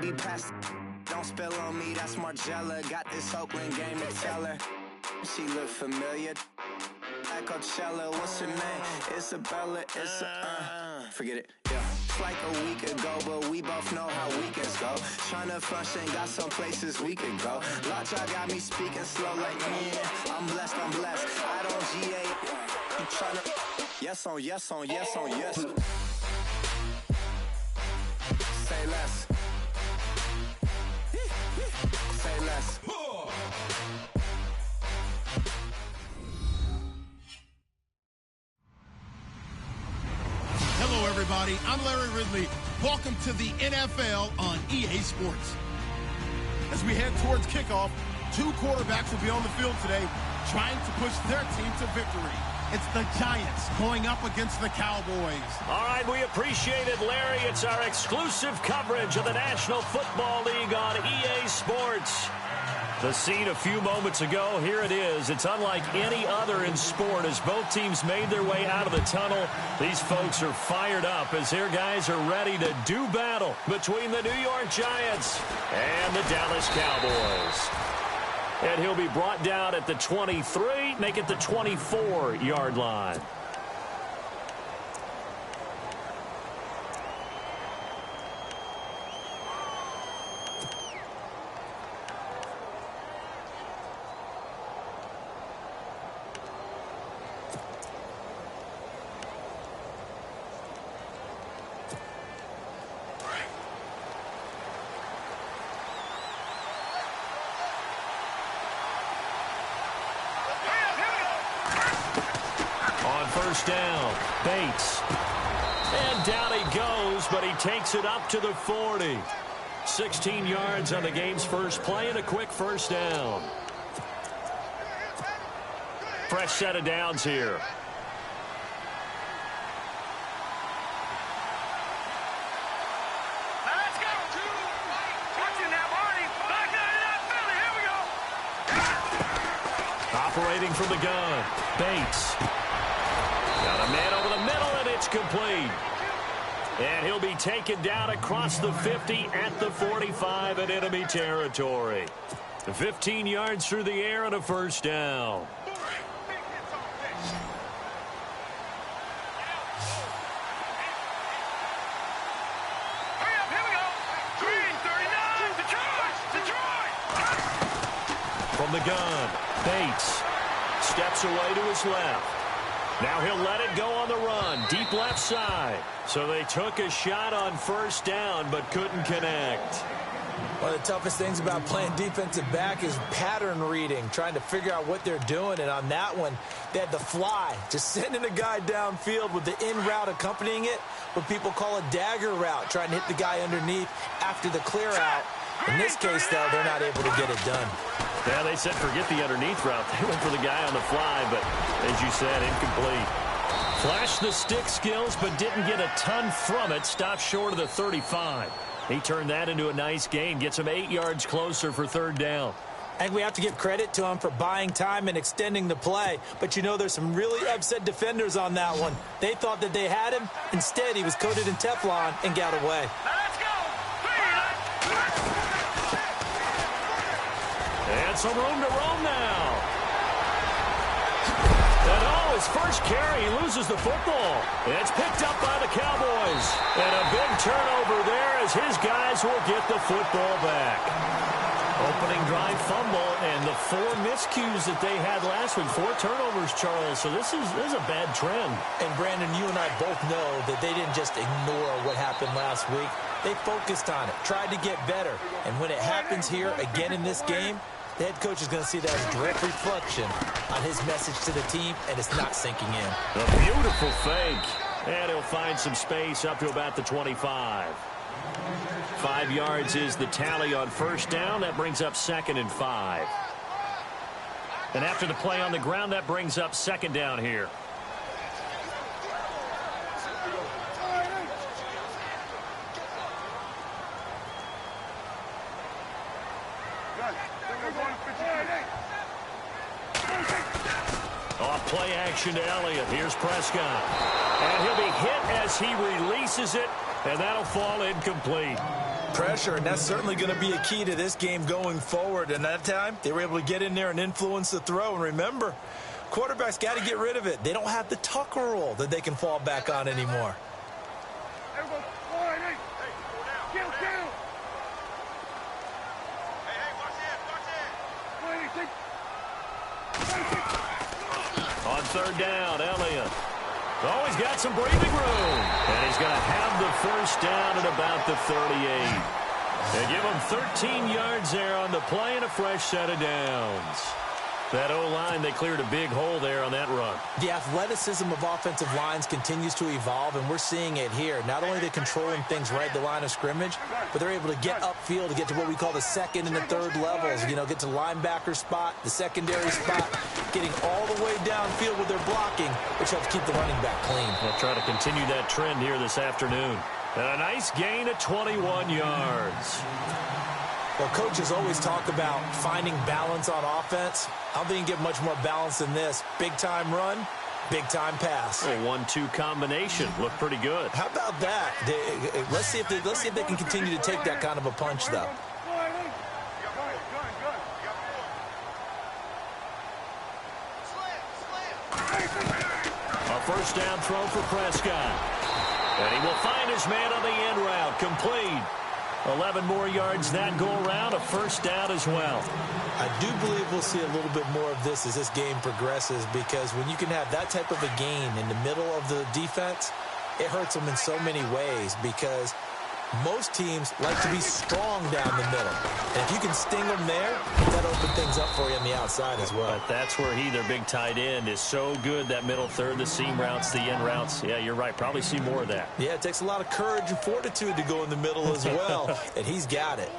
baby, pass. Don't spill on me, that's Margella. Got this Oakland game to tell her. She look familiar. At Coachella, what's her name? Isabella, forget it, yeah. It's like a week ago, but we both know how weekends go. Tryna function, got some places we could go. Lot y'all got me speaking slow like, yeah, I'm blessed. I don't GA, you tryna, yes on yes on yes on yes. Say less. Say less. Hello, everybody. I'm Larry Ridley. Welcome to the NFL on EA Sports. As we head towards kickoff, two quarterbacks will be on the field today trying to push their team to victory. It's the Giants going up against the Cowboys. All right, we appreciate it, Larry. It's our exclusive coverage of the National Football League on EA Sports. The scene a few moments ago, here it is. It's unlike any other in sport as both teams made their way out of the tunnel. These folks are fired up as their guys are ready to do battle between the New York Giants and the Dallas Cowboys. And he'll be brought down at the 23, make it the 24-yard line. First down, Bates. And down he goes, but he takes it up to the 40. 16 yards on the game's first play and a quick first down. Fresh set of downs here. Let's go. Watching that, Marty. Back in that Philly. Here we go. Operating from the gun, Bates. Got a man over the middle, and it's complete. And he'll be taken down across the 50 at the 45 in enemy territory. 15 yards through the air and a first down. Hurry up, here we go. Green, 39, Detroit. From the gun, Bates steps away to his left. Now he'll let it go on the run, deep left side. So they took a shot on first down, but couldn't connect. One of the toughest things about playing defensive back is pattern reading, trying to figure out what they're doing. And on that one, they had the fly, just sending a guy downfield with the in route accompanying it, what people call a dagger route, trying to hit the guy underneath after the clear out. In this case, though, they're not able to get it done. Yeah, they said forget the underneath route. They went for the guy on the fly, but as you said, incomplete. Flashed the stick skills, but didn't get a ton from it. Stopped short of the 35. He turned that into a nice gain. Gets him 8 yards closer for third down. I think we have to give credit to him for buying time and extending the play. But you know there's some really upset defenders on that one. They thought that they had him. Instead, he was coated in Teflon and got away. Let's go. And some room to roam now. And his first carry, he loses the football. It's picked up by the Cowboys. And a big turnover there as his guys will get the football back. Opening drive fumble and the 4 miscues that they had last week. 4 turnovers, Charles. So this is a bad trend. And, Brandon, you and I both know that they didn't just ignore what happened last week. They focused on it, tried to get better. And when it happens here again in this game, the head coach is going to see that as a direct reflection on his message to the team, and it's not sinking in. A beautiful fake. And he'll find some space up to about the 25. 5 yards is the tally on first down. That brings up 2nd and 5. And after the play on the ground, that brings up 2nd down here. Off play action to Elliott. Here's Prescott. And he'll be hit as he releases it, and that'll fall incomplete. Pressure, and that's certainly going to be a key to this game going forward. And that time, they were able to get in there and influence the throw. And remember, quarterbacks got to get rid of it. They don't have the Tucker rule that they can fall back on anymore. On third down, Elliott. Oh, he's got some breathing room. And he's going to have the first down at about the 38. They give him 13 yards there on the play and a fresh set of downs. That O-line, they cleared a big hole there on that run. The athleticism of offensive lines continues to evolve, and we're seeing it here. Not only are they controlling things right at the line of scrimmage, but they're able to get upfield to get to what we call the second and the third levels. You know, get to the linebacker spot, the secondary spot, getting all the way downfield with their blocking, which helps keep the running back clean. They'll try to continue that trend here this afternoon. And a nice gain of 21 yards. Well, coaches always talk about finding balance on offense. I don't think you can get much more balance than this. Big-time run, big-time pass. A 1-2 combination. Looked pretty good. How about that? Let's see if they can continue to take that kind of a punch, though. A first down throw for Prescott. And he will find his man on the end route. Complete. 11 more yards that go around, a first down as well. I do believe we'll see a little bit more of this as this game progresses, because when you can have that type of a gain in the middle of the defense, it hurts them in so many ways, because most teams like to be strong down the middle. And if you can sting them there, that opens things up for you on the outside as well. But that's where their big tight end, is so good, that middle third, the seam routes, the end routes. Yeah, you're right. Probably see more of that. Yeah, it takes a lot of courage and fortitude to go in the middle as well, and he's got it.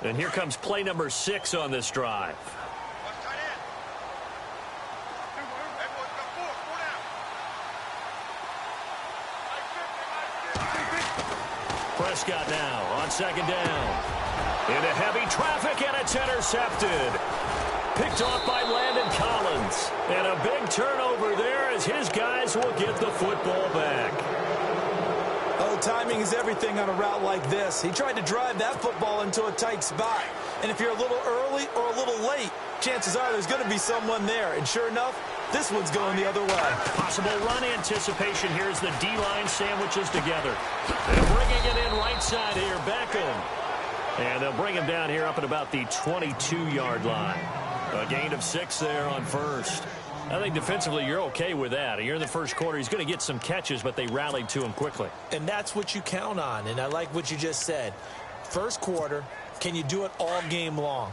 And here comes play number 6 on this drive. Prescott now on second down. Into heavy traffic, and it's intercepted. Picked off by Landon Collins. And a big turnover there as his guys will get the football back. Oh, timing is everything on a route like this. He tried to drive that football into a tight spot. And if you're a little early or a little late, chances are there's going to be someone there. And sure enough, this one's going the other way. Possible run anticipation here as the D-line sandwiches together. They're bringing it in right side here, Beckham. And they'll bring him down here up at about the 22-yard line. A gain of 6 there on first. I think defensively you're okay with that. You're in the first quarter. He's going to get some catches, but they rallied to him quickly. And that's what you count on, and I like what you just said. First quarter, can you do it all game long?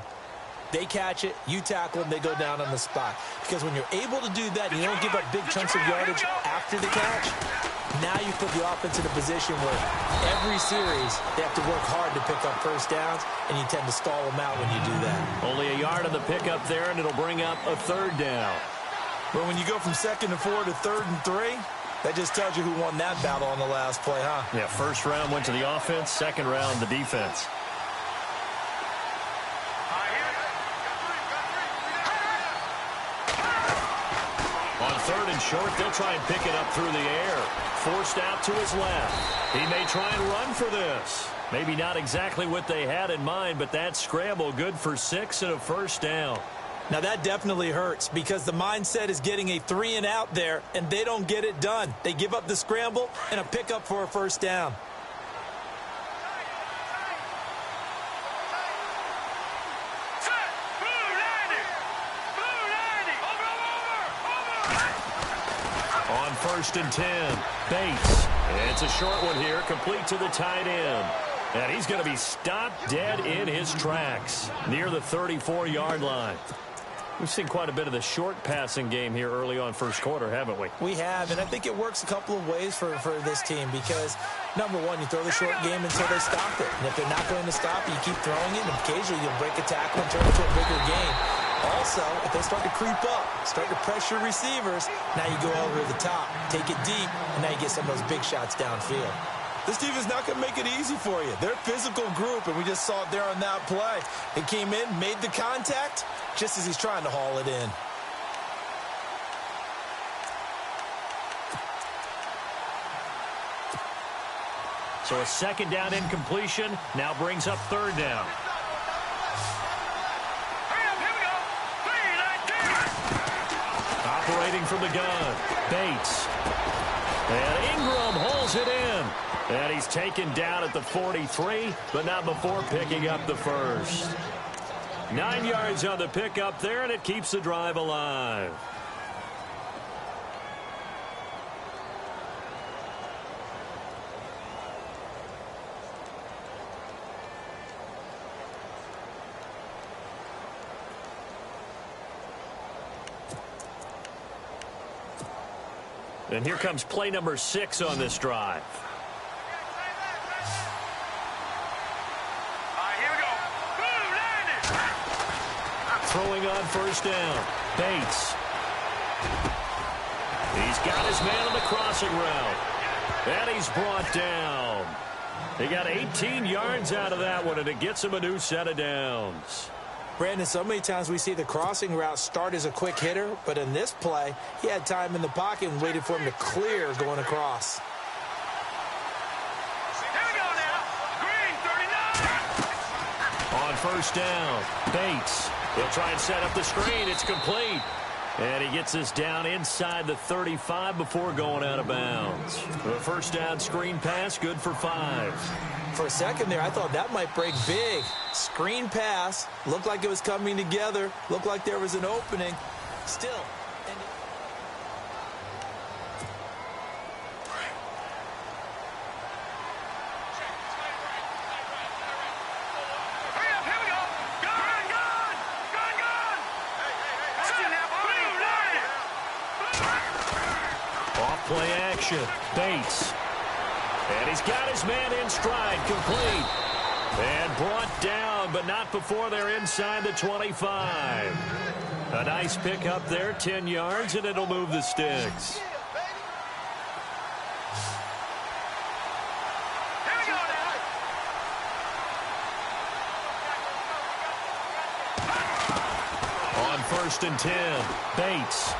They catch it, you tackle them, they go down on the spot. Because when you're able to do that, you don't give up big chunks of yardage after the catch, now you put the offense in a position where every series they have to work hard to pick up first downs, and you tend to stall them out when you do that. Only a yard on the pickup there, and it'll bring up a third down. But when you go from 2nd and 4 to 3rd and 3, that just tells you who won that battle on the last play, huh? Yeah, first round went to the offense, second round the defense. On 3rd and short, they'll try and pick it up through the air. Forced out to his left. He may try and run for this. Maybe not exactly what they had in mind, but that scramble good for 6 and a first down. Now that definitely hurts, because the mindset is getting a 3 and out there, and they don't get it done. They give up the scramble and a pickup for a first down. On 1st and 10, Bates. It's a short one here, complete to the tight end. And he's going to be stopped dead in his tracks near the 34-yard line. We've seen quite a bit of the short passing game here early on first quarter, haven't we? We have, and I think it works a couple of ways for this team, because, number one, you throw the short game until they stop it. And if they're not going to stop it, you keep throwing it, and occasionally you'll break a tackle and turn it to a bigger game. Also, if they start to creep up, start to pressure receivers, now you go over the top, take it deep, and now you get some of those big shots downfield. This team is not going to make it easy for you. They're a physical group, and we just saw it there on that play. It came in, made the contact, just as he's trying to haul it in. So a second down incompletion now brings up third down. Operating from the gun, Bates. And Ingram holds it in. And he's taken down at the 43, but not before picking up the first. 9 yards on the pickup there, and it keeps the drive alive. And here comes play number 6 on this drive. Here we go. Boom, landed. Throwing on first down. Bates. He's got his man on the crossing route. And he's brought down. He got 18 yards out of that one, and it gets him a new set of downs. Brandon, so many times we see the crossing route start as a quick hitter, but in this play, he had time in the pocket and waited for him to clear going across. Here we go now. Green, 39. On first down, Bates. He'll try and set up the screen. It's complete. And he gets this down inside the 35 before going out of bounds. The first down screen pass, good for 5. For a second there, I thought that might break big. Screen pass. Looked like it was coming together. Looked like there was an opening. Still. Hurry up, here we go. Gun. Touching that body, landed. Off play action. Bates. And he's got his man in stride, complete. And brought down, but not before they're inside the 25. A nice pickup there, 10 yards, and it'll move the sticks. Here we go now. On first and 10, Bates.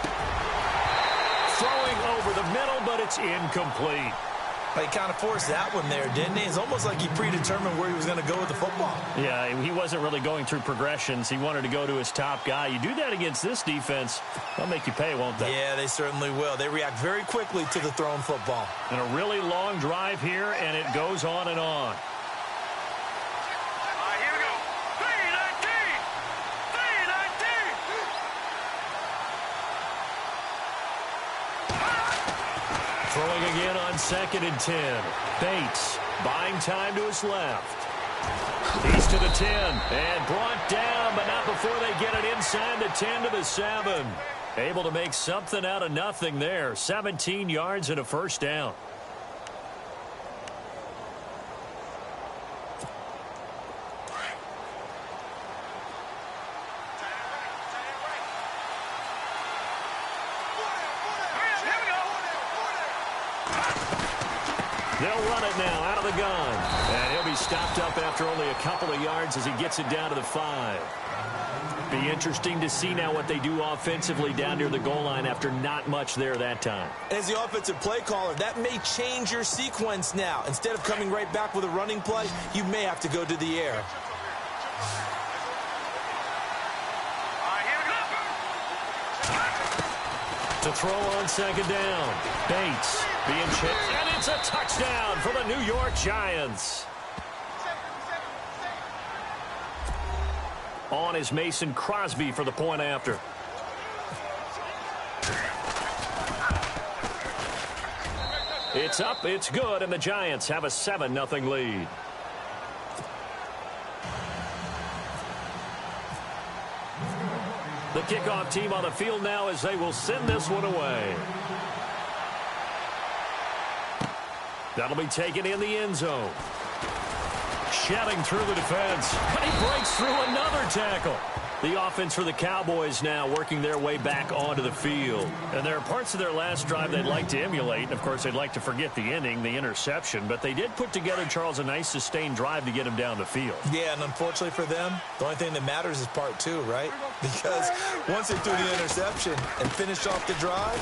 Throwing over the middle, but it's incomplete. He kind of forced that one there, didn't he? It's almost like he predetermined where he was going to go with the football. Yeah, he wasn't really going through progressions. He wanted to go to his top guy. You do that against this defense, they'll make you pay, won't they? Yeah, they certainly will. They react very quickly to the thrown football. And a really long drive here, and it goes on and on. Here we go. 319. Throwing again on second and 10. Bates buying time to his left. He's to the 10 and brought down, but not before they get it inside the 10 to the 7. Able to make something out of nothing there. 17 yards and a first down. They'll run it now out of the gun. And he'll be stopped up after only a couple of yards as he gets it down to the 5. Be interesting to see now what they do offensively down near the goal line after not much there that time. As the offensive play caller, that may change your sequence now. Instead of coming right back with a running play, you may have to go to the air. To throw on second down. Bates being chipped, and it's a touchdown for the New York Giants. On is Mason Crosby for the point after. It's up, it's good, and the Giants have a 7-0 lead. The kickoff team on the field now as they will send this one away. That'll be taken in the end zone. Shedding through the defense, and he breaks through another tackle. The offense for the Cowboys now working their way back onto the field. And there are parts of their last drive they'd like to emulate. And, of course, they'd like to forget the ending, the interception. But they did put together, Charles, a nice sustained drive to get him down the field. Yeah, and unfortunately for them, the only thing that matters is part 2, right? Because once they threw the interception and finished off the drive,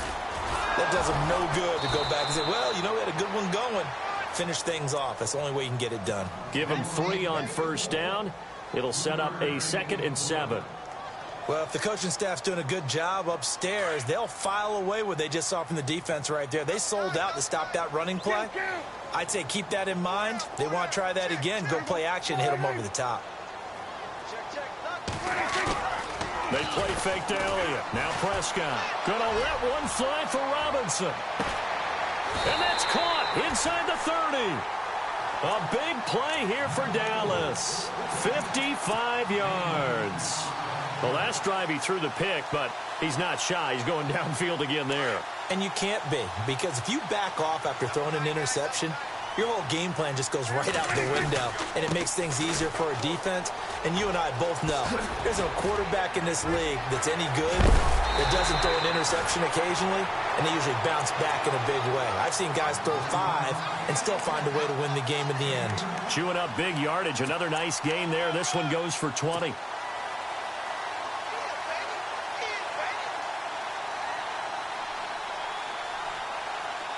that does them no good to go back and say, well, you know, we had a good one going. Finish things off. That's the only way you can get it done. Give him 3 on first down. It'll set up a 2nd and 7. Well, if the coaching staff's doing a good job upstairs, they'll file away what they just saw from the defense right there. They sold out to stop that running play. I'd say keep that in mind. They want to try that again. Go play action and hit them over the top. They play fake to Elliott. Now Prescott. Gonna let one fly for Robinson. And that's caught inside the 30. A big play here for Dallas. 55 yards. The last drive he threw the pick, but he's not shy. He's going downfield again there. And you can't be, because if you back off after throwing an interception, your whole game plan just goes right out the window, and it makes things easier for a defense. And you and I both know there's no quarterback in this league that's any good that doesn't throw an interception occasionally, and they usually bounce back in a big way. I've seen guys throw 5 and still find a way to win the game in the end. Chewing up big yardage. Another nice gain there. This one goes for 20.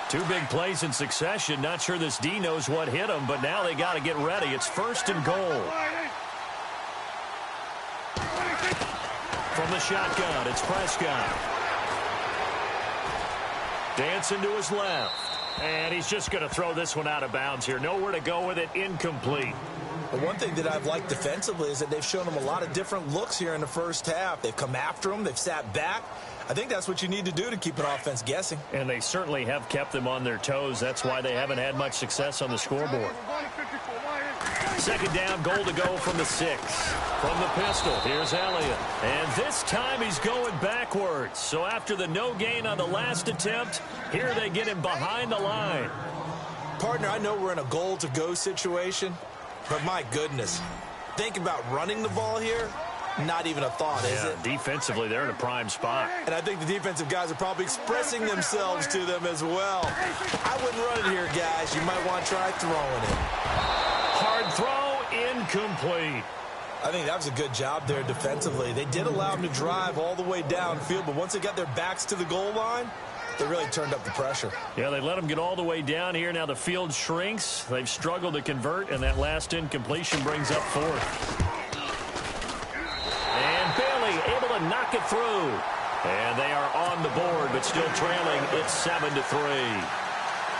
Two big plays in succession. Not sure this D knows what hit him, but now they got to get ready. It's 1st and goal. From the shotgun, it's Prescott. Dancing to his left. And he's just going to throw this one out of bounds here. Nowhere to go with it. Incomplete. The one thing that I've liked defensively is that they've shown them a lot of different looks here in the first half. They've come after them. They've sat back. I think that's what you need to do to keep an offense guessing. And they certainly have kept them on their toes. That's why they haven't had much success on the scoreboard. 2nd down, goal to go from the 6. From the pistol, here's Elliott. And this time he's going backwards. So after the no gain on the last attempt, here they get him behind the line. Partner, I know we're in a goal-to-go situation, but my goodness, think about running the ball here. Not even a thought, is it? Defensively, they're in a prime spot. And I think the defensive guys are probably expressing themselves to them as well. I wouldn't run it here, guys. You might want to try throwing it. Hard throw, incomplete. I think that was a good job there defensively. They did allow them to drive all the way downfield, but once they got their backs to the goal line, they really turned up the pressure. Yeah, they let them get all the way down here. Now the field shrinks. They've struggled to convert, and that last incompletion brings up 4th. And Bailey able to knock it through. And they are on the board, but still trailing. It's 7-3.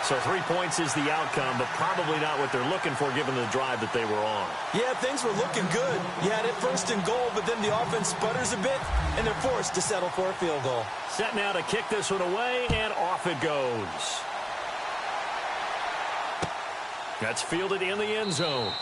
So 3 points is the outcome, but probably not what they're looking for given the drive that they were on. Yeah, things were looking good. You had it 1st and goal, but then the offense sputters a bit, and they're forced to settle for a field goal. Set now to kick this one away, and off it goes. That's fielded in the end zone.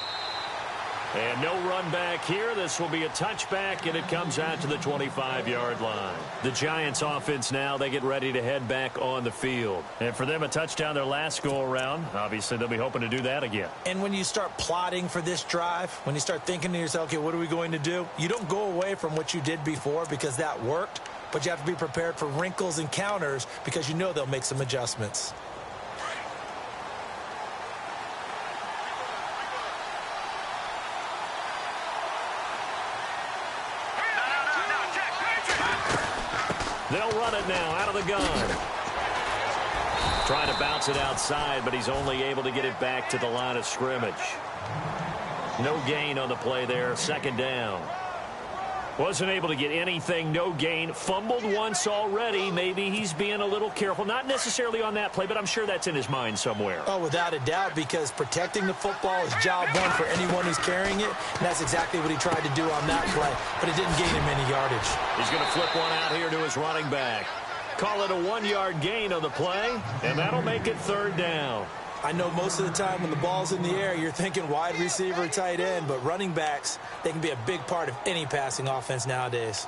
And no run back here. This will be a touchback, and it comes out to the 25-yard line. The Giants offense now, they get ready to head back on the field. And for them, a touchdown their last go-around. Obviously, they'll be hoping to do that again. And when you start plotting for this drive, when you start thinking to yourself, okay, what are we going to do? You don't go away from what you did before because that worked, but you have to be prepared for wrinkles and counters because you know they'll make some adjustments. They'll run it now out of the gun. Trying to bounce it outside, but he's only able to get it back to the line of scrimmage. No gain on the play there. 2nd down. Wasn't able to get anything. No gain. Fumbled once already. Maybe he's being a little careful. Not necessarily on that play, but I'm sure that's in his mind somewhere. Oh, without a doubt, because protecting the football is job one for anyone who's carrying it. And that's exactly what he tried to do on that play, but it didn't gain him any yardage. He's going to flip one out here to his running back. Call it a 1-yard gain on the play, and that'll make it 3rd down. I know most of the time when the ball's in the air, you're thinking wide receiver, tight end, but running backs, they can be a big part of any passing offense nowadays.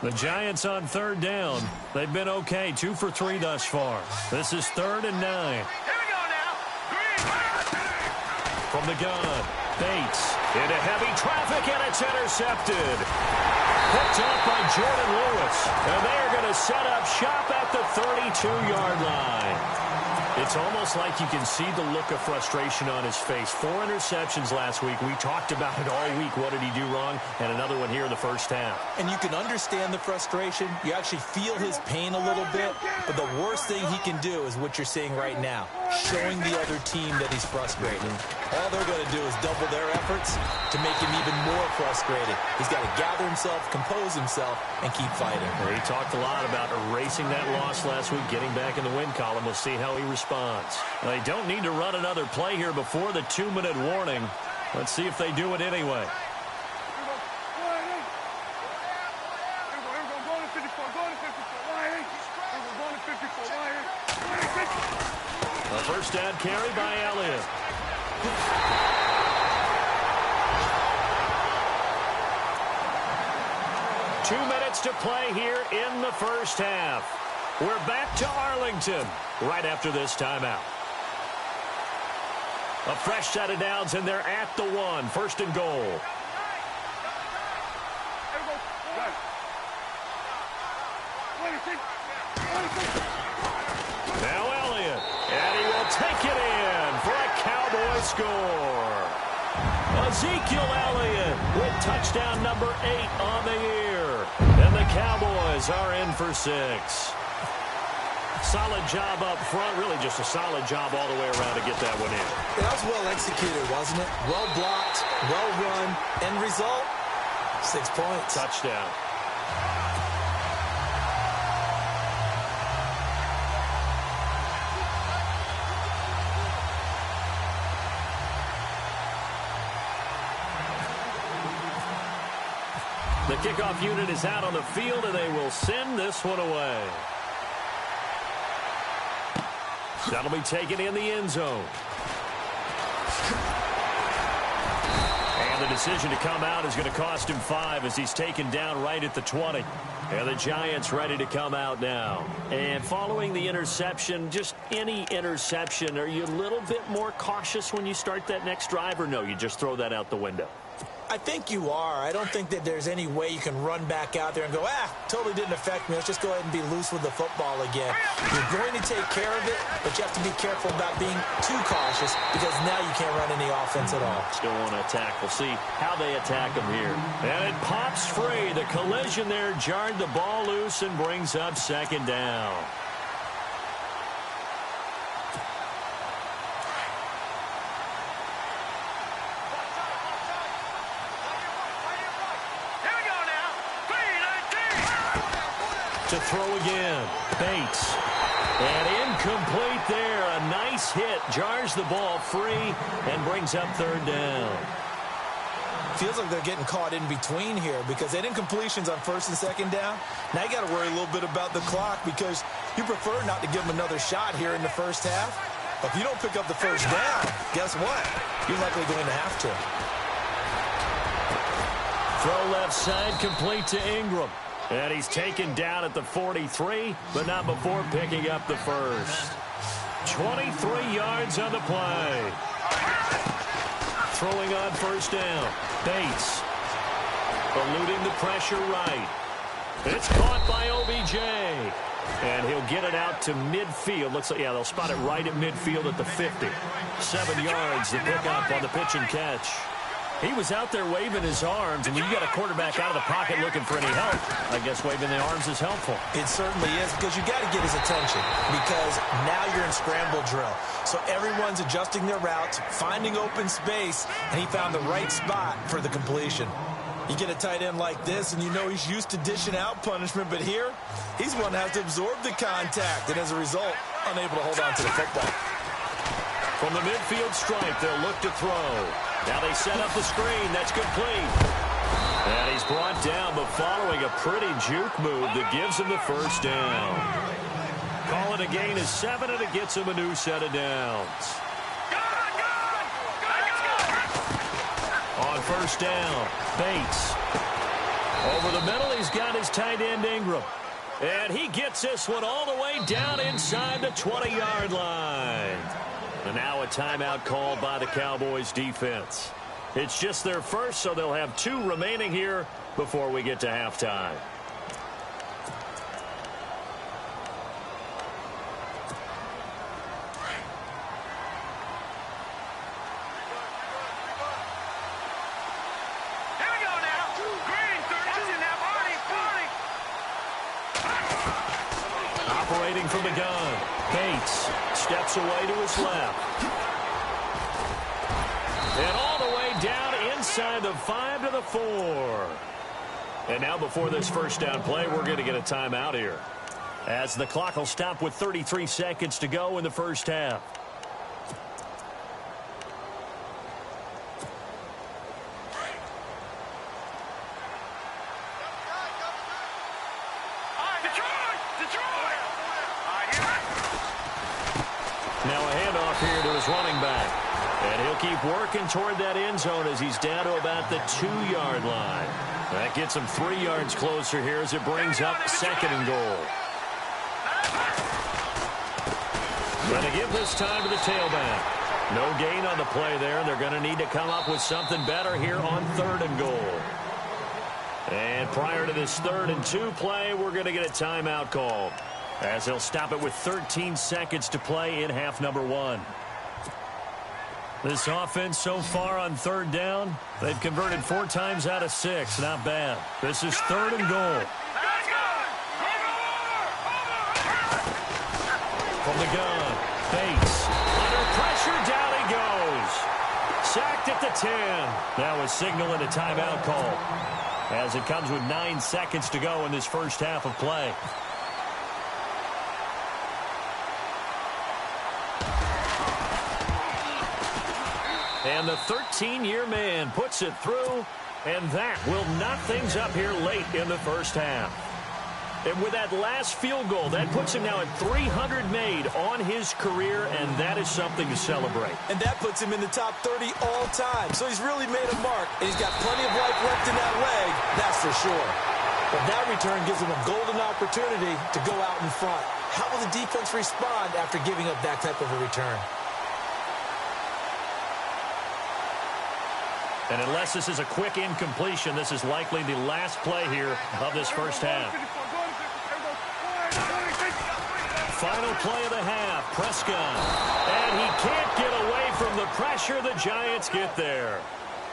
The Giants on 3rd down. They've been okay, 2 for 3 thus far. This is 3rd and 9. Here we go now. From the gun, Bates into heavy traffic, and it's intercepted. Picked up by Jordan Lewis, and they are going to set up shop at the 32-yard line. It's almost like you can see the look of frustration on his face. 4 interceptions last week. We talked about it all week. What did he do wrong? And another one here in the first half. And you can understand the frustration. You actually feel his pain a little bit. But the worst thing he can do is what you're seeing right now, showing the other team that he's frustrated. All they're going to do is double their efforts to make him even more frustrated. He's got to gather himself, compose himself, and keep fighting. Well, he talked a lot about erasing that loss last week, getting back in the win column. We'll see how he responds. Now, they don't need to run another play here before the 2-minute warning. Let's see if they do it anyway. A first down carry by Elliott. 2 minutes to play here in the first half. We're back to Arlington right after this timeout. A fresh set of downs, and they're at the 1. First and goal. Now Elliott, and he will take it in for a Cowboy score. Ezekiel Elliott with touchdown number 8 on the year. And the Cowboys are in for 6. Solid job up front, really just a solid job all the way around to get that one in. That was well executed, wasn't it? Well blocked, well run. End result, 6 points. Touchdown. The kickoff unit is out on the field, and they will send this one away. That'll be taken in the end zone. And the decision to come out is going to cost him 5 as he's taken down right at the 20. And the Giants ready to come out now. And following the interception, just any interception, are you a little bit more cautious when you start that next drive, or no, you just throw that out the window? I think you are. I don't think that there's any way you can run back out there and go, totally didn't affect me. Let's just go ahead and be loose with the football again. You're going to take care of it, but you have to be careful about being too cautious because now you can't run any offense at all. Still want to attack. We'll see how they attack him here. And it pops free. The collision there jarred the ball loose and brings up second down. To throw again, Bates. And incomplete there. A nice hit. Jars the ball free and brings up third down. Feels like they're getting caught in between here because they didn't completions on first and second down. Now you got to worry a little bit about the clock because you prefer not to give them another shot here in the first half. But if you don't pick up the first down, guess what? You're likely going to have to. Throw left side, complete to Ingram. And he's taken down at the 43, but not before picking up the first. 23 yards on the play. Throwing on first down. Bates. Eluding the pressure right. It's caught by OBJ. And he'll get it out to midfield. Looks like, yeah, they'll spot it right at midfield at the 50. 7 yards to pick up on the pitch and catch. He was out there waving his arms, and when you got a quarterback out of the pocket looking for any help, I guess waving the arms is helpful. It certainly is, because you got to get his attention, because now you're in scramble drill. So everyone's adjusting their routes, finding open space, and he found the right spot for the completion. You get a tight end like this, and you know he's used to dishing out punishment, but here, he's one that has to absorb the contact, and as a result, unable to hold on to the football. From the midfield stripe, they'll look to throw. Now they set up the screen. That's complete. And he's brought down, but following a pretty juke move that gives him the first down. Call it a gain of 7, and it gets him a new set of downs. On first down, Bates. Over the middle, he's got his tight end, Ingram. And he gets this one all the way down inside the 20-yard line. And now a timeout called by the Cowboys defense. It's just their first, so they'll have 2 remaining here before we get to halftime. from the gun. Bates steps away to his left. And all the way down inside the 5 to the 4. And now before this first down play, we're going to get a timeout here, as the clock will stop with 33 seconds to go in the first half. Now a handoff here to his running back. And he'll keep working toward that end zone as he's down to about the 2-yard line. That gets him 3 yards closer here as it brings up 2nd and goal. Going to give this time to the tailback. No gain on the play there, and they're going to need to come up with something better here on 3rd and goal. And prior to this 3rd and 2 play, we're going to get a timeout called, as they'll stop it with 13 seconds to play in half number 1. This offense so far on 3rd down, they've converted 4 times out of 6. Not bad. This is 3rd and goal. From the gun, Bates. Under pressure, down he goes. Sacked at the 10. Now a signal and a timeout call, as it comes with 9 seconds to go in this first half of play. And the 13-year man puts it through, and that will knock things up here late in the first half. And with that last field goal, that puts him now at 300 made on his career, and that is something to celebrate. And that puts him in the top 30 all time. So he's really made a mark, and he's got plenty of life left in that leg, that's for sure. But that return gives him a golden opportunity to go out in front. How will the defense respond after giving up that type of a return? And unless this is a quick incompletion, this is likely the last play here of this first half. Final play of the half, Prescott. And he can't get away from the pressure. The Giants get there.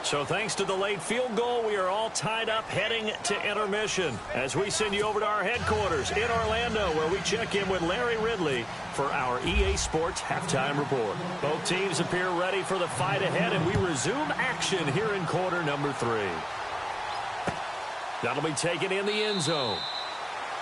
So thanks to the late field goal, we are all tied up heading to intermission, as we send you over to our headquarters in Orlando, where we check in with Larry Ridley for our EA Sports Halftime Report. Both teams appear ready for the fight ahead, and we resume action here in quarter number 3. That'll be taken in the end zone.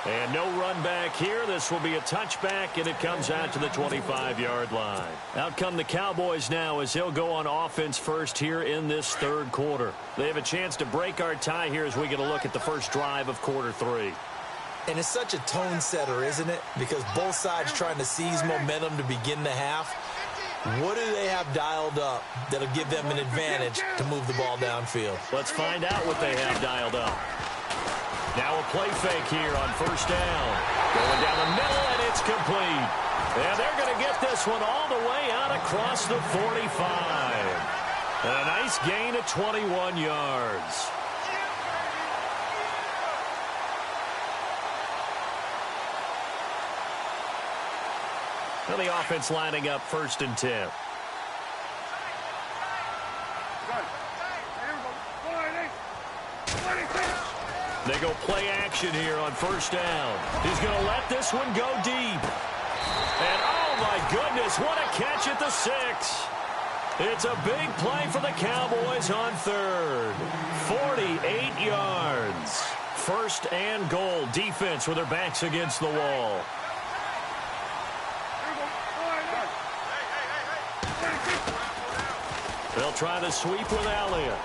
And no run back here. This will be a touchback, and it comes out to the 25-yard line. Out come the Cowboys now, as they'll go on offense first here in this 3rd quarter. They have a chance to break our tie here as we get a look at the first drive of quarter 3. And it's such a tone setter, isn't it? Because both sides trying to seize momentum to begin the half. What do they have dialed up that'll give them an advantage to move the ball downfield? Let's find out what they have dialed up. Now a play fake here on first down. Going down the middle, and it's complete. And they're going to get this one all the way out across the 45. And a nice gain of 21 yards. Now the offense lining up 1st and 10. They go play action here on first down. He's going to let this one go deep. And oh my goodness, what a catch at the 6. It's a big play for the Cowboys on 3rd. 48 yards. 1st and goal. Defense with their backs against the wall. They'll try the sweep with Elliott.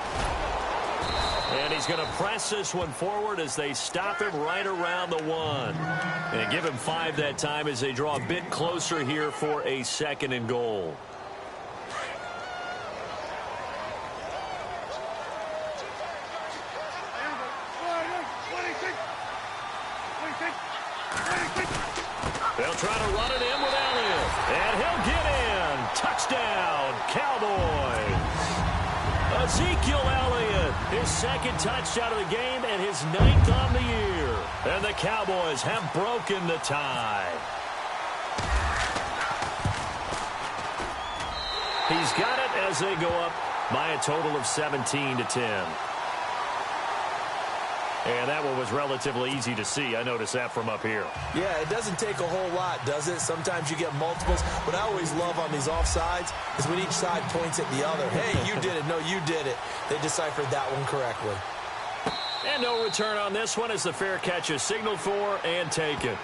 And he's going to press this one forward as they stop him right around the 1. And give him 5 that time as they draw a bit closer here for a 2nd and goal. They'll try to run it in with Elliott. And he'll get in. Touchdown, Cowboys. Ezekiel Elliott, his 2nd touchdown of the game and his 9th on the year. And the Cowboys have broken the tie. He's got it as they go up by a total of 17-10. And that one was relatively easy to see. I noticed that from up here. Yeah, it doesn't take a whole lot, does it? Sometimes you get multiples. What I always love on these offsides is when each side points at the other. Hey, you did it. No, you did it. They deciphered that one correctly. And no return on this one as the fair catch is signaled for and taken.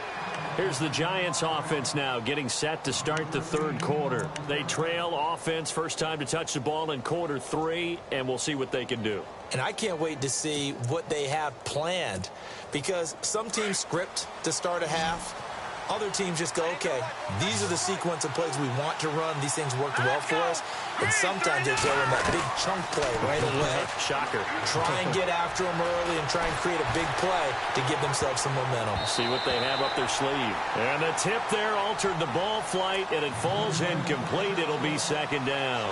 Here's the Giants offense now getting set to start the third quarter. They trail offense, first time to touch the ball in quarter 3, and we'll see what they can do. And I can't wait to see what they have planned, because some teams script to start a half. Other teams just go, okay, these are the sequence of plays we want to run. These things worked well for us. And sometimes they throw in that big chunk play right away. Shocker. Try and get after them early and try and create a big play to give themselves some momentum. See what they have up their sleeve. And the tip there altered the ball flight, and it falls incomplete. It'll be second down.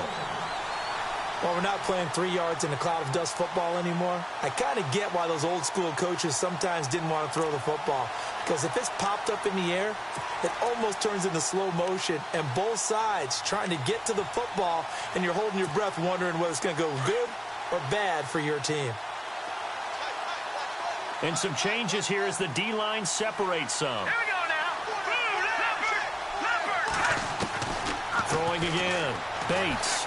Well, we're not playing 3 yards in a cloud of dust football anymore. I kind of get why those old school coaches sometimes didn't want to throw the football. Because if it's popped up in the air, it almost turns into slow motion. And both sides trying to get to the football, and you're holding your breath wondering whether it's going to go good or bad for your team. And some changes here as the D-line separates some. Here we go now. Throwing again. Bates.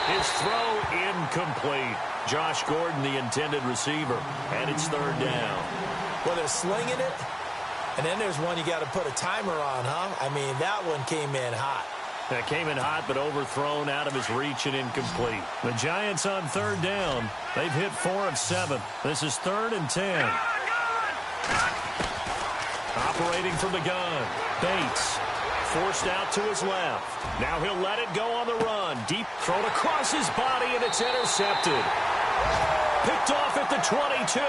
His throw incomplete. Josh Gordon, the intended receiver, and it's third down. Well, they're slinging it, and then there's one you got to put a timer on, huh? I mean, that one came in hot. That came in hot, but overthrown out of his reach and incomplete. The Giants on third down. They've hit 4 of 7. This is 3rd and 10. Operating from the gun. Bates. Forced out to his left. Now he'll let it go on the run. Deep thrown across his body, and it's intercepted. Picked off at the 22.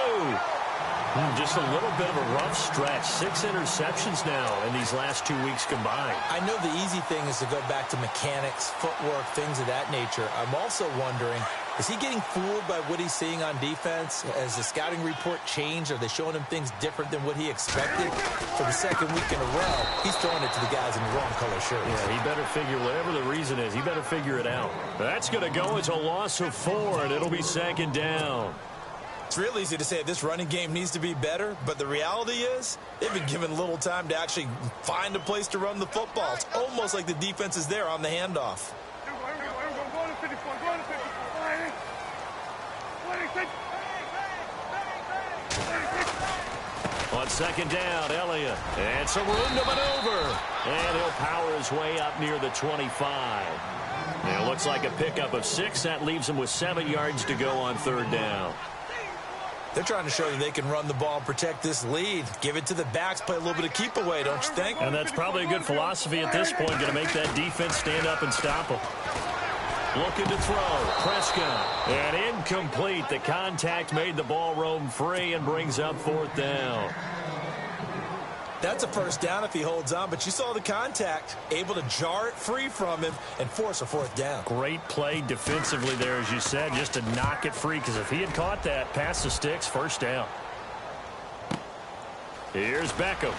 Just a little bit of a rough stretch. 6 interceptions now in these last 2 weeks combined. I know the easy thing is to go back to mechanics, footwork, things of that nature. I'm also wondering, is he getting fooled by what he's seeing on defense? Has the scouting report changed? Are they showing him things different than what he expected? For the second week in a row, he's throwing it to the guys in the wrong color shirts. Yeah, he better figure, whatever the reason is, he better figure it out. That's going to go as a loss of 4, and it'll be second down. It's real easy to say this running game needs to be better, but the reality is they've been given little time to actually find a place to run the football. It's almost like the defense is there on the handoff. On second down, Elliott. And some room to maneuver. And he'll power his way up near the 25. And it looks like a pickup of 6. That leaves him with 7 yards to go on third down. They're trying to show that they can run the ball and protect this lead. Give it to the backs, play a little bit of keep away, don't you think? And that's probably a good philosophy at this point, going to make that defense stand up and stop them. Looking to throw. Prescott. And incomplete. The contact made the ball roam free and brings up 4th down. That's a first down if he holds on, but you saw the contact. Able to jar it free from him and force a 4th down. Great play defensively there, as you said, just to knock it free, because if he had caught that, past the sticks, first down. Here's Beckham.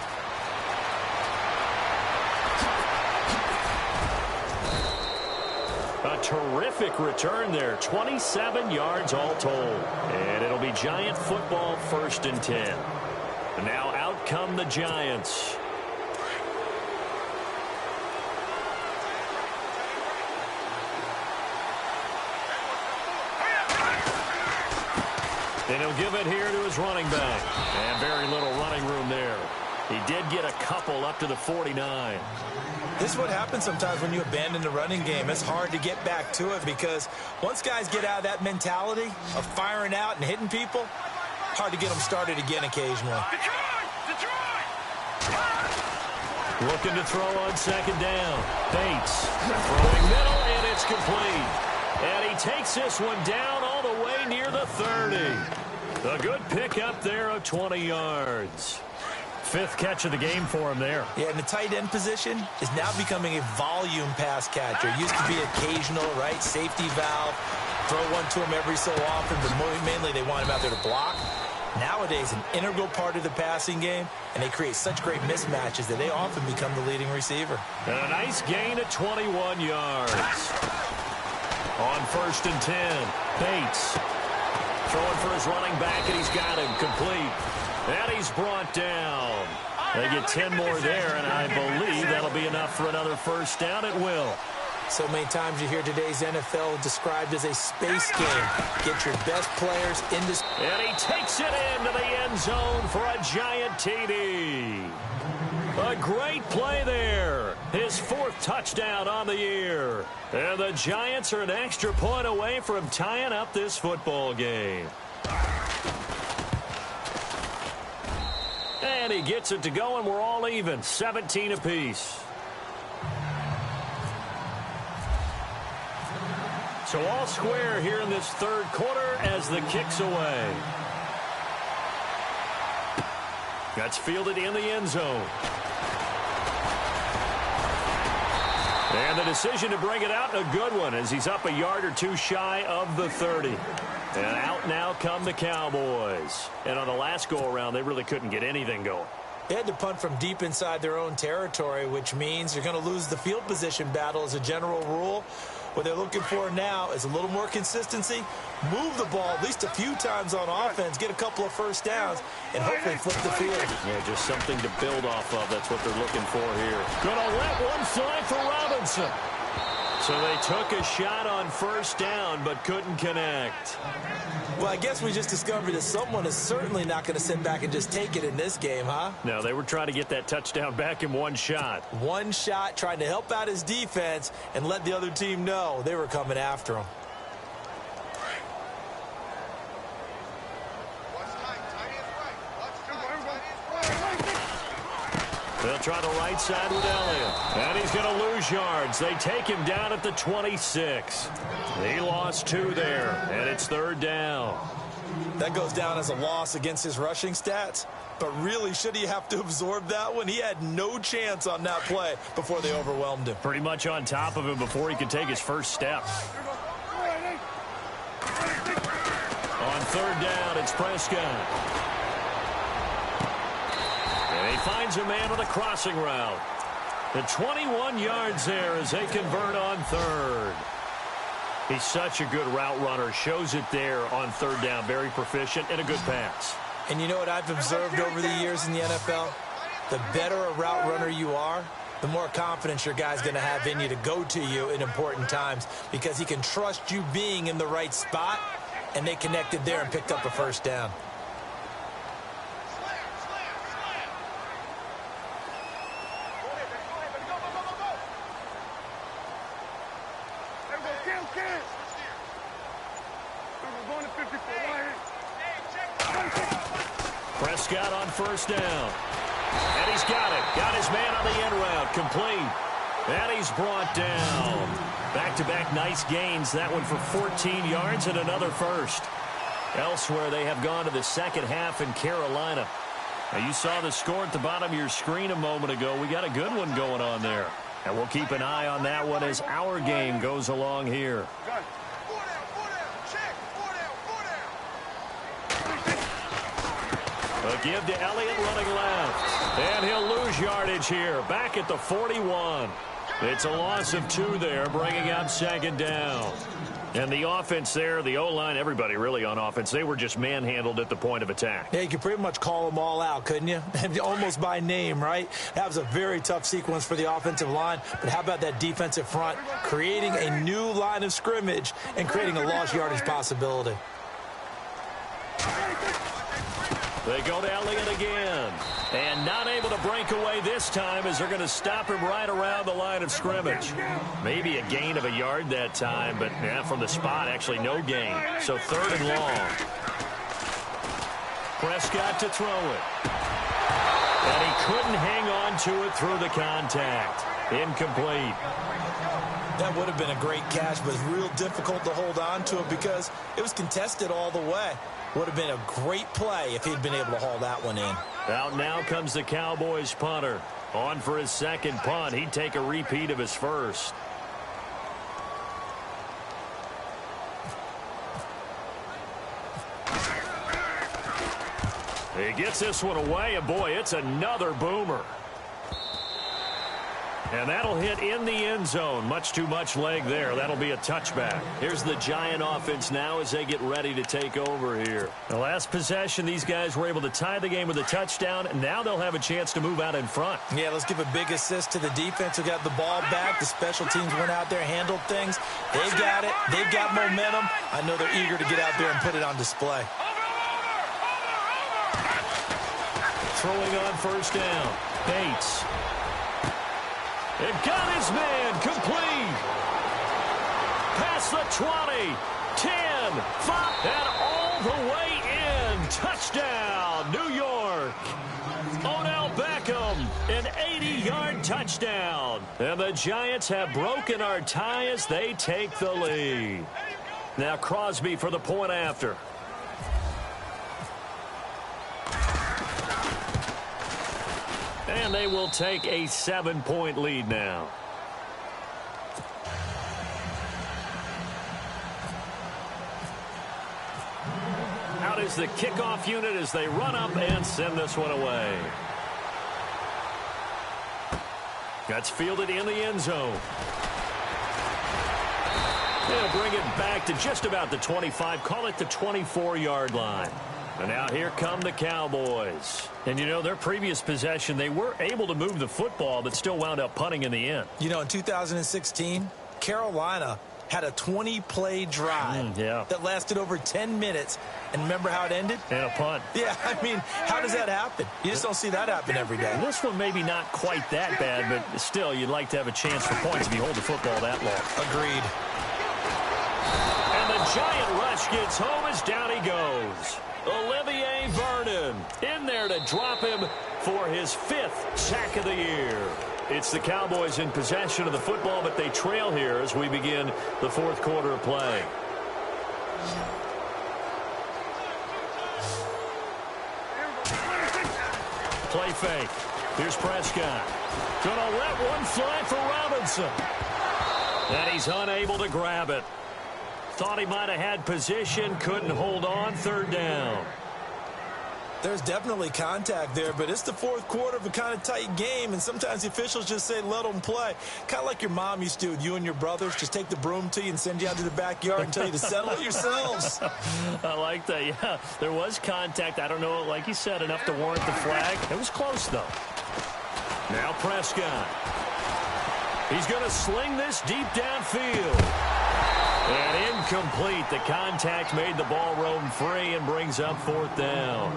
A terrific return there. 27 yards all told. And it'll be Giant football, 1st and 10. And now out come the Giants. And he'll give it here to his running back. And very little running room there. He did get a couple up to the 49. This is what happens sometimes when you abandon the running game. It's hard to get back to it because once guys get out of that mentality of firing out and hitting people, hard to get them started again occasionally. Looking to throw on second down. Bates throwing middle, and it's complete. And he takes this one down all the way near the 30. A good pickup there of 20 yards. 5th catch of the game for him there. Yeah, and the tight end position is now becoming a volume pass catcher. It used to be occasional, right? Safety valve. Throw one to him every so often, but mainly they want him out there to block. Nowadays, an integral part of the passing game, and they create such great mismatches that they often become the leading receiver. And a nice gain of 21 yards. On 1st and 10, Bates. Throwing for his running back, and he's got him complete. And he's brought down. They get 10 more there, and I believe that'll be enough for another first down. It will. So many times you hear today's NFL described as a space game. Get your best players into... And he takes it into the end zone for a giant TD. A great play there. His 4th touchdown on the year. And the Giants are an extra point away from tying up this football game. And he gets it to go, and we're all even. 17 apiece. So all square here in this 3rd quarter as the kick's away. That's fielded in the end zone. And the decision to bring it out, a good one, as he's up a yard or two shy of the 30. And out now come the Cowboys. And on the last go-around, they really couldn't get anything going. They had to punt from deep inside their own territory, which means you're going to lose the field position battle as a general rule. What they're looking for now is a little more consistency, move the ball at least a few times on offense, get a couple of first downs, and hopefully flip the field. Yeah, just something to build off of. That's what they're looking for here. Gonna let one fly for Robinson. So they took a shot on first down, but couldn't connect. Well, I guess we just discovered that someone is certainly not going to sit back and just take it in this game, huh? No, they were trying to get that touchdown back in one shot. One shot, trying to help out his defense and let the other team know they were coming after him. They'll try the right side with Elliott. And he's going to lose yards. They take him down at the 26. He lost 2 there, and it's 3rd down. That goes down as a loss against his rushing stats. But really, should he have to absorb that one? He had no chance on that play before they overwhelmed him. Pretty much on top of him before he could take his first step. On 3rd down, it's Prescott. And he finds a man with a crossing route. The 21 yards there as they convert on 3rd. He's such a good route runner. Shows it there on 3rd down. Very proficient and a good pass. And you know what I've observed over the years in the NFL? The better a route runner you are, the more confidence your guy's going to have in you to go to you in important times because he can trust you being in the right spot, and they connected there and picked up a first down. Prescott on first down. And he's got it. Got his man on the end route. Complete. And he's brought down. Back-to-back nice gains. That one for 14 yards and another first. Elsewhere, they have gone to the second half in Carolina. Now, you saw the score at the bottom of your screen a moment ago. We got a good one going on there. And we'll keep an eye on that one as our game goes along here. A give to Elliott running left. And he'll lose yardage here. Back at the 41. It's a loss of 2 there, bringing up 2nd down. And the offense there, the O-line, everybody really on offense, they were just manhandled at the point of attack. Yeah, you could pretty much call them all out, couldn't you? Almost by name, right? That was a very tough sequence for the offensive line. But how about that defensive front creating a new line of scrimmage and creating a lost yardage possibility? They go to Elliott again. And not able to break away this time as they're going to stop him right around the line of scrimmage. Maybe a gain of a yard that time, but yeah, from the spot, actually no gain. So 3rd and long. Prescott to throw it. And he couldn't hang on to it through the contact. Incomplete. That would have been a great catch, but it's real difficult to hold on to it because it was contested all the way. Would have been a great play if he'd been able to haul that one in. Out now comes the Cowboys punter. On for his 2nd punt. He'd take a repeat of his first. He gets this one away, and boy, it's another boomer. And that'll hit in the end zone. Much too much leg there. That'll be a touchback. Here's the Giant offense now as they get ready to take over here. The last possession, these guys were able to tie the game with a touchdown. Now they'll have a chance to move out in front. Yeah, let's give a big assist to the defense who got the ball back. The special teams went out there, handled things. They've got it. They've got momentum. I know they're eager to get out there and put it on display. Throwing on first down. Bates. It got his man complete. Past the 20, 10, 5, and all the way in. Touchdown, New York. Odell Beckham, an 80-yard touchdown. And the Giants have broken our tie as they take the lead. Now Crosby for the point after. And they will take a 7-point lead now. Out is the kickoff unit as they run up and send this one away. That's fielded in the end zone. They'll bring it back to just about the 25, call it the 24-yard line. And now here come the Cowboys. And, you know, their previous possession, they were able to move the football, but still wound up punting in the end. You know, in 2016, Carolina had a 20-play drive that lasted over 10 minutes. And remember how it ended? And a punt. Yeah, I mean, how does that happen? You just don't see that happen every day. This one maybe not quite that bad, but still, you'd like to have a chance for points if you hold the football that long. Agreed. And the Giant rush gets home as down he goes. Olivier Vernon in there to drop him for his 5th sack of the year. It's the Cowboys in possession of the football, but they trail here as we begin the 4th quarter of play. Play fake. Here's Prescott. Gonna let one fly for Robinson. And he's unable to grab it. Thought he might have had position, couldn't hold on, 3rd down. There's definitely contact there, but it's the 4th quarter of a kind of tight game, and sometimes the officials just say, let them play. Kind of like your mom used to with you and your brothers. Just take the broom to you and send you out to the backyard and tell you to settle it yourselves. I like that, yeah. There was contact. I don't know, like you said, enough to warrant the flag. It was close, though. Now Prescott. He's going to sling this deep downfield. And incomplete. The contact made the ball roam free and brings up 4th down.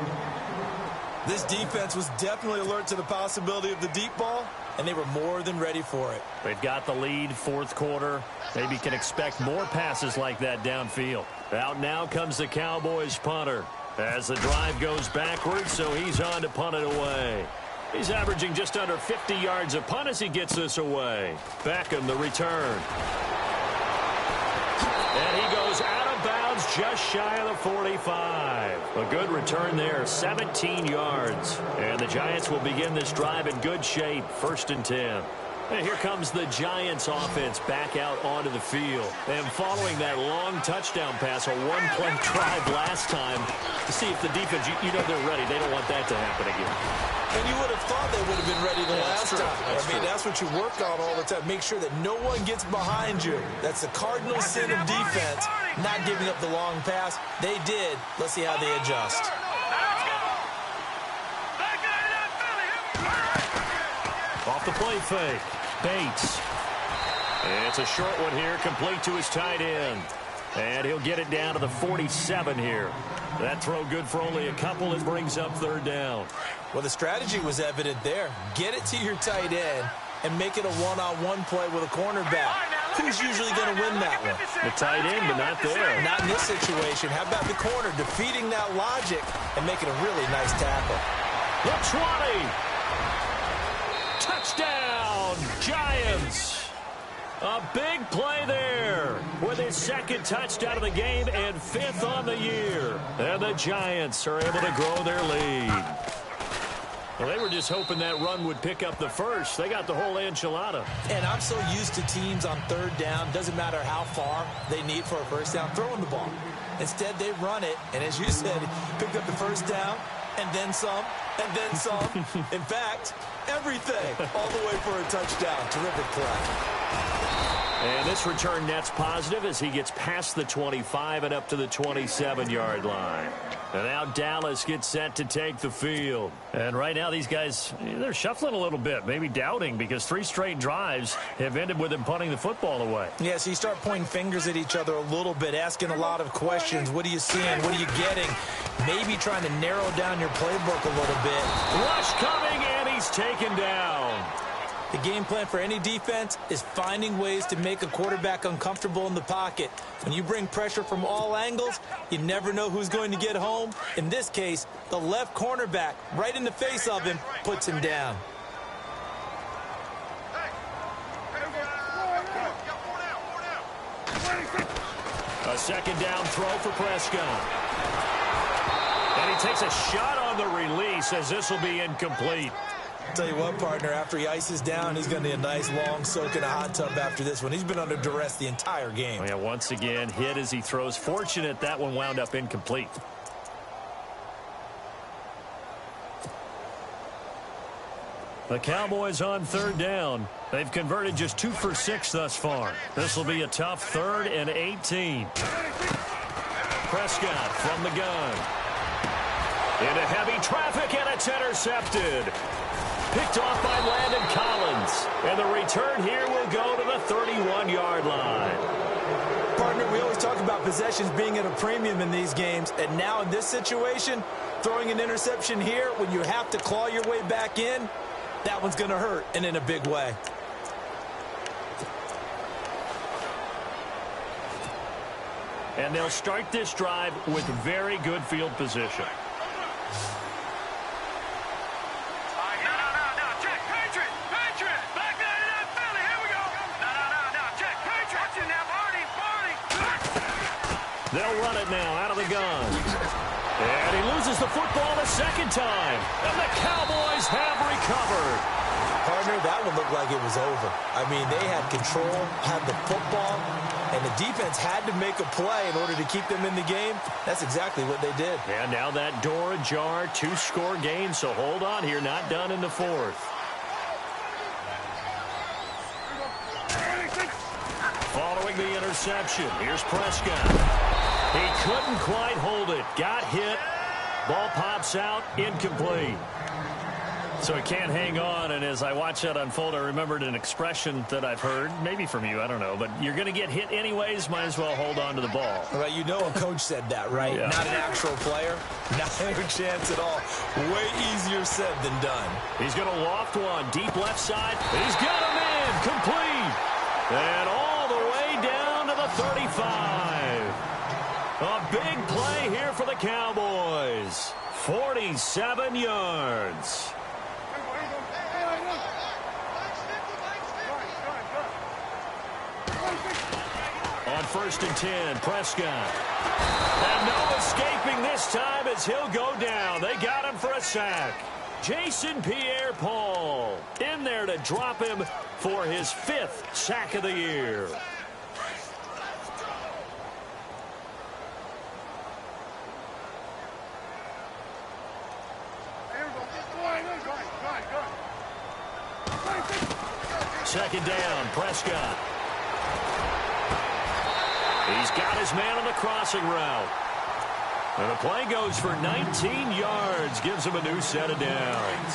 This defense was definitely alert to the possibility of the deep ball, and they were more than ready for it. They've got the lead, 4th quarter. Maybe can expect more passes like that downfield. Out now comes the Cowboys punter as the drive goes backwards, so he's on to punt it away. He's averaging just under 50 yards a punt as he gets this away. Beckham, the return. And he goes out of bounds just shy of the 45. A good return there, 17 yards. And the Giants will begin this drive in good shape, 1st and 10. And here comes the Giants offense back out onto the field. And following that long touchdown pass, a one-play drive last time, to see if the defense, you know they're ready. They don't want that to happen again. And you would have thought they would have been ready the last time. That's what you work on all the time. Make sure that no one gets behind you. That's the cardinal sin of defense, not giving up the long pass. They did. Let's see how they adjust. Off the play fake. Bates. And it's a short one here, complete to his tight end. And he'll get it down to the 47 here. That throw good for only a couple. It brings up 3rd down. Well, the strategy was evident there. Get it to your tight end and make it a one-on-one play with a cornerback. Who's usually going to win that one? The tight end, but not there. Not in this situation. How about the corner defeating that logic and making a really nice tackle? The 20. Touchdown, Giants. A big play there with his 2nd touchdown of the game and 5th on the year. And the Giants are able to grow their lead. Well, they were just hoping that run would pick up the first. They got the whole enchilada. And I'm so used to teams on 3rd down, doesn't matter how far they need for a 1st down, throwing the ball. Instead, they run it, and as you said, picked up the 1st down, and then some, and then some. In fact, everything all the way for a touchdown. Terrific play. And this return net's positive as he gets past the 25 and up to the 27-yard line. And now Dallas gets set to take the field. And right now these guys, they're shuffling a little bit, maybe doubting, because 3 straight drives have ended with them punting the football away. Yeah, so you start pointing fingers at each other a little bit, asking a lot of questions. What are you seeing? What are you getting? Maybe trying to narrow down your playbook a little bit. Rush coming, and he's taken down. The game plan for any defense is finding ways to make a quarterback uncomfortable in the pocket. When you bring pressure from all angles, you never know who's going to get home. In this case, the left cornerback, right in the face of him, puts him down. A second down throw for Prescott. And he takes a shot on the release as this will be incomplete. Tell you what, partner, after he ices down, he's going to need a nice long soak in a hot tub after this one. He's been under duress the entire game. Oh, yeah, once again, hit as he throws. Fortunate that one wound up incomplete. The Cowboys on third down. They've converted just 2 for 6 thus far. This will be a tough 3rd and 18. Prescott from the gun. Into heavy traffic, and it's intercepted. Picked off by Landon Collins. And the return here will go to the 31-yard line. Partner, we always talk about possessions being at a premium in these games. And now in this situation, throwing an interception here when you have to claw your way back in, that one's going to hurt, and in a big way. And they'll start this drive with very good field position. They'll run it now out of the gun. And he loses the football a second time. And the Cowboys have recovered. Partner, that one looked like it was over. I mean, they had control, had the football, and the defense had to make a play in order to keep them in the game. That's exactly what they did. And now that door ajar, 2-score game, so hold on here, not done in the 4th. Following the interception, here's Prescott. He couldn't quite hold it. Got hit. Ball pops out. Incomplete. So he can't hang on, and as I watch that unfold, I remembered an expression that I've heard, maybe from you, I don't know, but you're going to get hit anyways, might as well hold on to the ball. Right, you know a coach said that, right? Yeah. Not an actual player. Not a chance at all. Way easier said than done. He's going to loft one. Deep left side. He's got him in. Complete. And all the way down to the 35. A big play here for the Cowboys. 47 yards. On 1st and 10, Prescott. And no escaping this time as he'll go down. They got him for a sack. Jason Pierre-Paul in there to drop him for his 5th sack of the year. Second down, Prescott. He's got his man on the crossing route. And the play goes for 19 yards, gives him a new set of downs.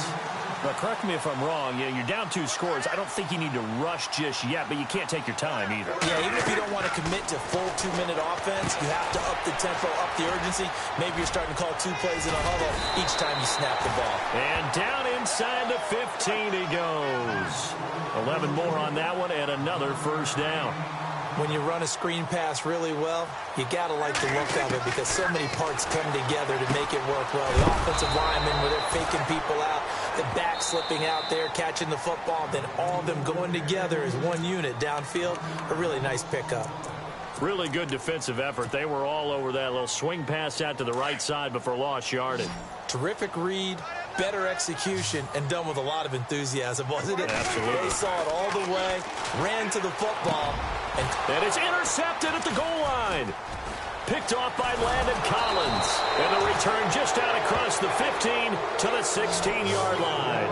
Now, correct me if I'm wrong. Yeah, you're down 2 scores. I don't think you need to rush just yet, but you can't take your time either. Yeah, even if you don't want to commit to full 2-minute offense, you have to up the tempo, up the urgency. Maybe you're starting to call 2 plays in a huddle each time you snap the ball. And down inside the 15 he goes. 11 more on that one and another first down. When you run a screen pass really well, you got to like the look of it because so many parts come together to make it work well. The offensive linemen, where they're faking people out, the back slipping out there, catching the football, then all of them going together as one unit downfield. A really nice pickup. Really good defensive effort. They were all over that little swing pass out to the right side before lost yardage. Terrific read, better execution, and done with a lot of enthusiasm, wasn't it? Absolutely. They saw it all the way, ran to the football. And it's intercepted at the goal line. Picked off by Landon Collins. And the return just out across the 15 to the 16-yard line.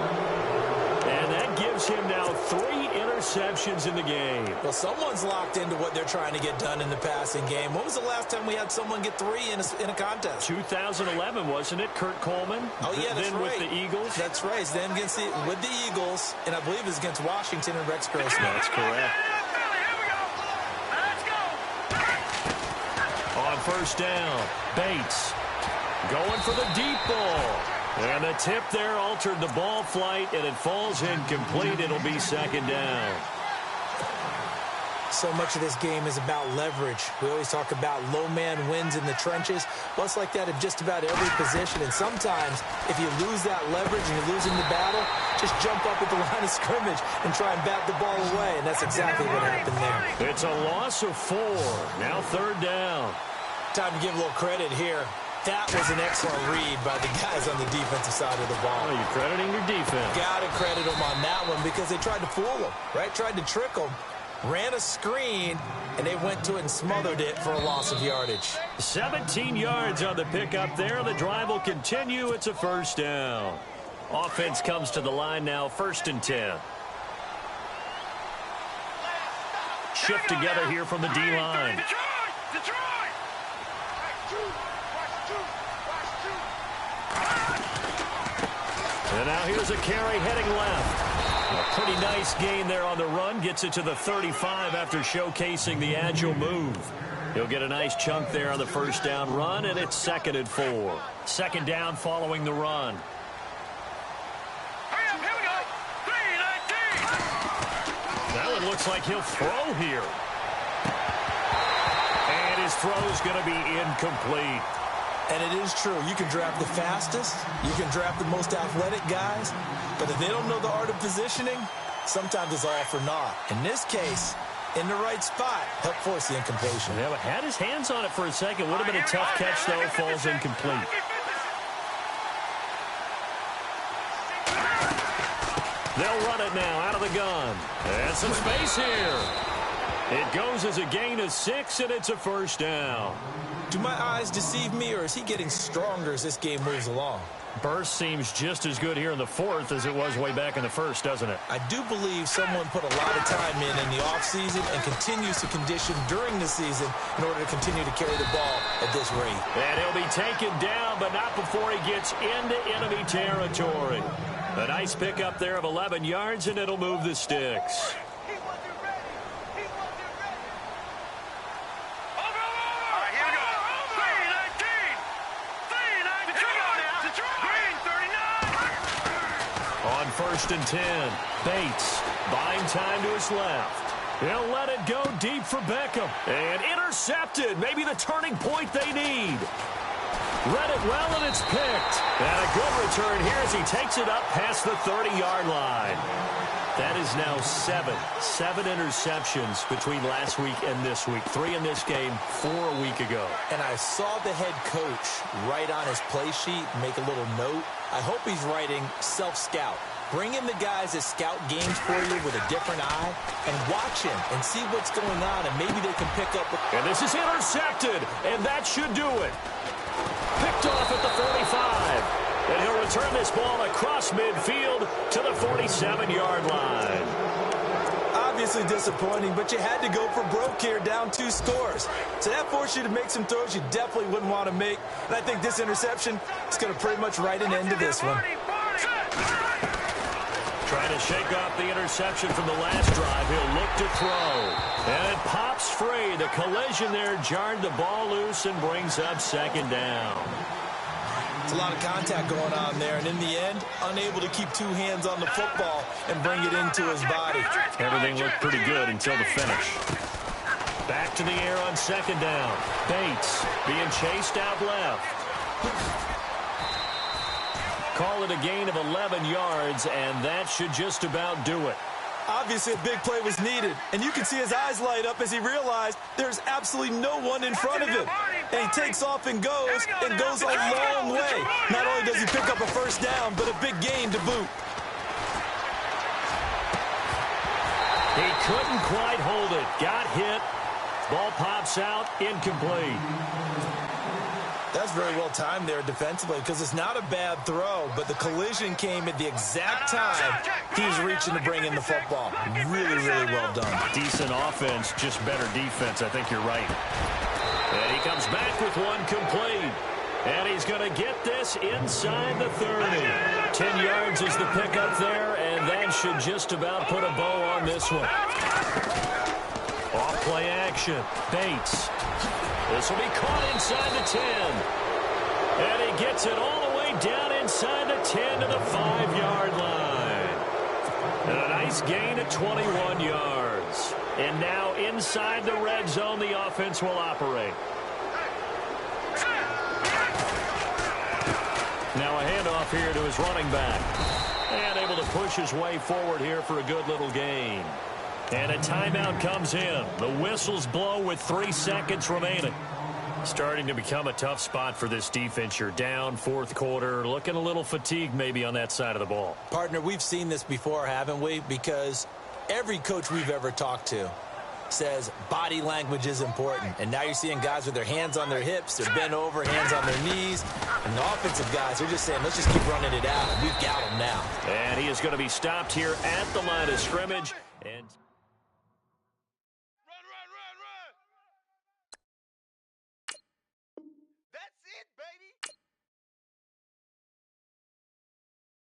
And that gives him now 3 interceptions in the game. Well, someone's locked into what they're trying to get done in the passing game. When was the last time we had someone get 3 in a contest? 2011, wasn't it? Kurt Coleman? Oh, yeah, that's then right. with the Eagles? That's right. Then with the Eagles, and I believe it was against Washington and Rex Grossman. That's correct. On first down, Bates going for the deep ball. And the tip there altered the ball flight, and it falls incomplete. It'll be second down. So much of this game is about leverage. We always talk about low man wins in the trenches. Well, it's like that in just about every position. And sometimes, if you lose that leverage and you lose in the battle, just jump up at the line of scrimmage and try and bat the ball away. And that's exactly what happened there. It's a loss of 4. Now third down. Time to give a little credit here. That was an excellent read by the guys on the defensive side of the ball. Oh, you're crediting your defense. Got to credit them on that one because they tried to fool them, right? Tried to trick them. Ran a screen, and they went to it and smothered it for a loss of yardage. 17 yards on the pickup there. The drive will continue. It's a first down. Offense comes to the line now, 1st and 10. Shift together here from the D-line. And now here's a carry heading left. A pretty nice gain there on the run. Gets it to the 35 after showcasing the agile move. He'll get a nice chunk there on the first down run, and it's 2nd and 4. Second down following the run. Hurry up, here we go. 3-19. That one looks like he'll throw here. And his throw's going to be incomplete. And it is true. You can draft the fastest. You can draft the most athletic guys. But if they don't know the art of positioning, sometimes it's all for naught. In this case, in the right spot, help force the incompletion. Yeah, but had his hands on it for a second. Would have been a tough catch, though. Falls incomplete. They'll run it now out of the gun. And some space here. It goes as a gain of 6, and it's a first down. Do my eyes deceive me, or is he getting stronger as this game moves along? Burst seems just as good here in the 4th as it was way back in the 1st, doesn't it? I do believe someone put a lot of time in the offseason and continues to condition during the season in order to continue to carry the ball at this rate. And he'll be taken down, but not before he gets into enemy territory. A nice pickup there of 11 yards, and it'll move the sticks. On 1st and 10, Bates buying time to his left. He'll let it go deep for Beckham. And intercepted. Maybe the turning point they need. Read it well, and it's picked. And a good return here as he takes it up past the 30-yard line. That is now 7 interceptions between last week and this week. 3 in this game, 4 a week ago. And I saw the head coach write on his play sheet, make a little note. I hope he's writing self-scout. Bring in the guys that scout games for you with a different eye and watch him and see what's going on, and maybe they can pick up. And this is intercepted, and that should do it. Picked off at the 45. And he'll return this ball across midfield to the 47-yard line. Obviously disappointing, but you had to go for broke here, down 2 scores. So that forced you to make some throws you definitely wouldn't want to make. And I think this interception is going to pretty much write an end to this one. Trying to shake off the interception from the last drive. He'll look to throw. And it pops free. The collision there jarred the ball loose and brings up 2nd down. It's a lot of contact going on there, and in the end, unable to keep 2 hands on the football and bring it into his body. Everything looked pretty good until the finish. Back to the air on 2nd down. Bates being chased out left. Call it a gain of 11 yards, and that should just about do it. Obviously, a big play was needed, and you can see his eyes light up as he realized there's absolutely no one in front of him. And he takes off and goes a long way. Not only does he pick up a first down, but a big gain to boot. He couldn't quite hold it. Got hit, Ball pops out, incomplete. That's very well timed there defensively because it's not a bad throw, but the collision came at the exact time he was reaching to bring in the football. Really, really well done. Decent offense, just better defense. I think you're right. And he comes back with one complete. And he's going to get this inside the 30. 10 yards is the pickup there, and that should just about put a bow on this one. Off-play action. Bates. This will be caught inside the 10. And he gets it all the way down inside the 10 to the 5-yard line. And a nice gain of 21 yards. And now inside the red zone, the offense will operate. Now a handoff here to his running back. And able to push his way forward here for a good little gain. And a timeout comes in. The whistles blow with 3 seconds remaining. Starting to become a tough spot for this defense. You're down, fourth quarter, looking a little fatigued maybe on that side of the ball. Partner, we've seen this before, haven't we? Because every coach we've ever talked to says body language is important. And now you're seeing guys with their hands on their hips, they're bent over, hands on their knees. And the offensive guys are just saying, let's just keep running it out. We've got them now. And he is going to be stopped here at the line of scrimmage. And